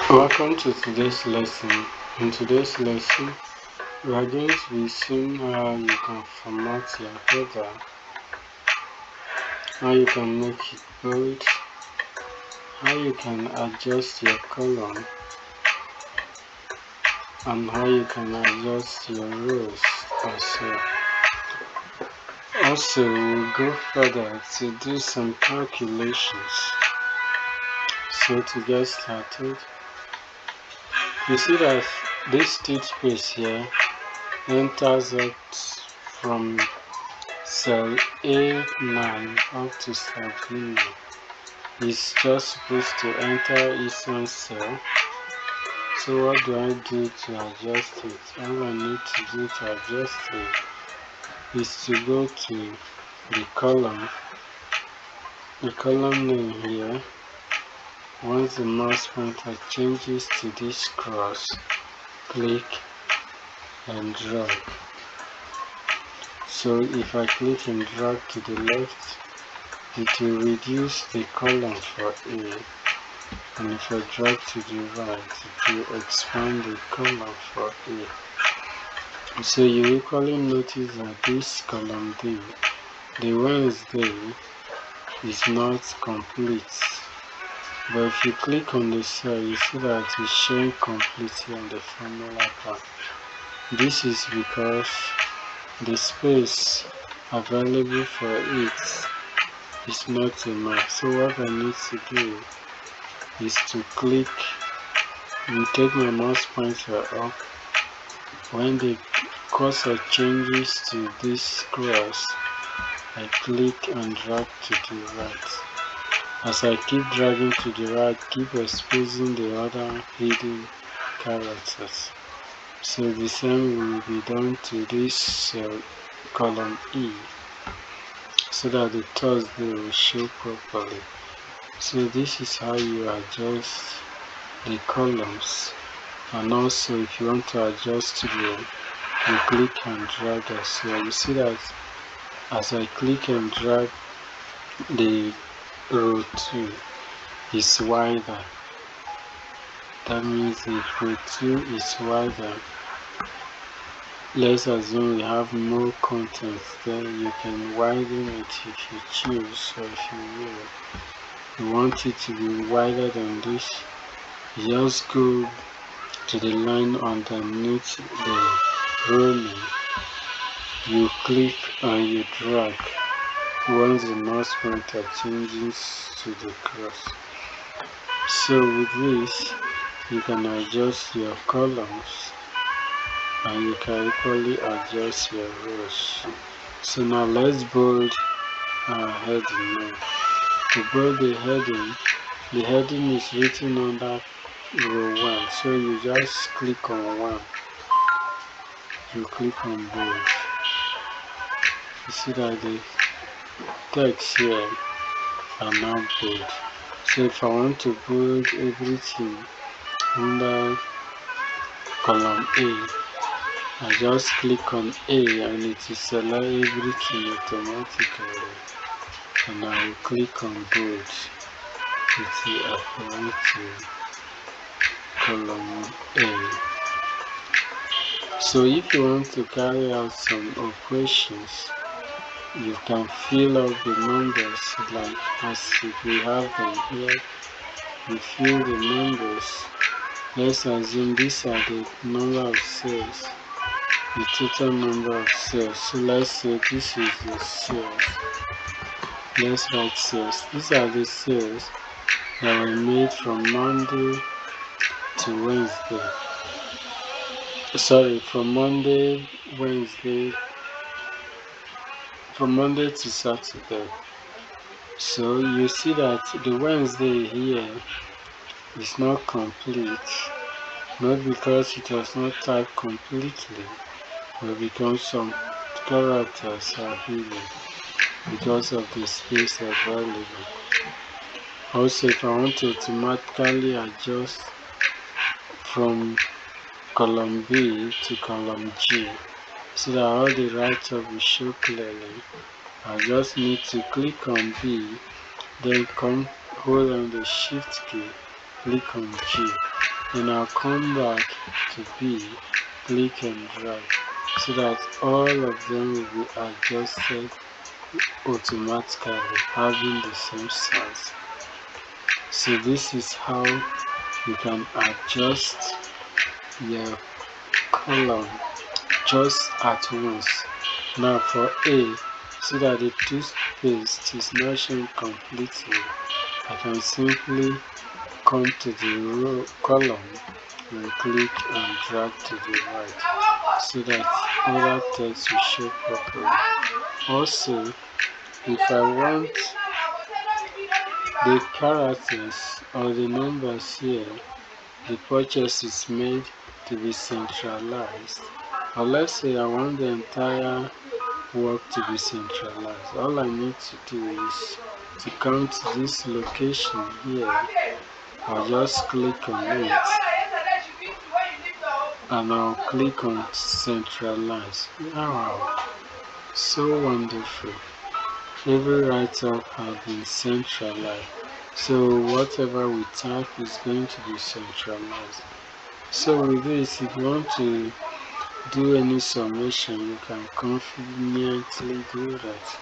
Welcome to today's lesson. In today's lesson, we are going to be seeing how you can format your header, how you can make it bold, how you can adjust your column, and how you can adjust your rows also. Also, we'll go further to do some calculations. So to get started, you see that this space here enters out from cell A9 up to cell B9. It's just supposed to enter each one cell. So what do I do to adjust it? All I need to do to adjust it is to go to the column name here. Once the mouse pointer changes to this cross, click and drag. So if I click and drag to the left, it will reduce the column for A, and if I drag to the right, it will expand the column for A. So you equally notice that this column D, the Wednesday, is not complete. But if you click on the cell, you see that it's showing completely on the formula part. This is because the space available for it is not enough. So what I need to do is to click and take my mouse pointer up. When the cursor changes to this cross, I click and drag to the right. As I keep dragging to the right, keep exposing the other hidden characters. So the same will be done to this column E, so that the Thursday will show properly. So this is how you adjust the columns. And also if you want to adjust row, you click and drag as well. You see that as I click and drag, the row 2 is wider. That means if row 2 is wider, let's assume we have more content, then you can widen it if you choose, or if you will. You want it to be wider than this, you just go to the line underneath the row name, you click and you drag once the mouse pointer changes to the cross. So with this, you can adjust your columns and you can equally adjust your rows. So now let's bold our heading now. To bold the heading is written under row 1, so you just click on 1, you click on bold. You see that the text here are now bold. So if I want to bold everything under column A, I just click on A and it will select everything automatically, and I will click on bold. It will apply to column A. So if you want to carry out some operations, you can fill up the numbers like as if we have them here. You fill the numbers. Let's assume these are the number of cells, the total number of cells. So let's say this is the cells. Let's write cells. These are the cells that were made from Monday to Wednesday. Sorry, from Monday to Saturday. So you see that the Wednesday here is not complete, not because it was not typed completely, but because some characters are hidden because of the space available. Also, if I want to automatically adjust from column B to column G, so that all the write-up will show clearly, I just need to click on B, then hold on the shift key, click on G. Then I'll come back to B, click and drag, so that all of them will be adjusted automatically, having the same size. So this is how you can adjust your column just at once. Now for A, so that the toothpaste is not shown completely, I can simply come to the row column and click and drag to the right, so that other text will show properly. Also, if I want the characters or the numbers here, the purchase is made to be centralized, or let's say I want the entire work to be centralized, all I need to do is to come to this location here. I'll just click on it and I'll click on centralize. Wow, so wonderful. Every write-up has been centralized, so whatever we type is going to be centralized. So with this, if you want to do any summation, you can conveniently do that.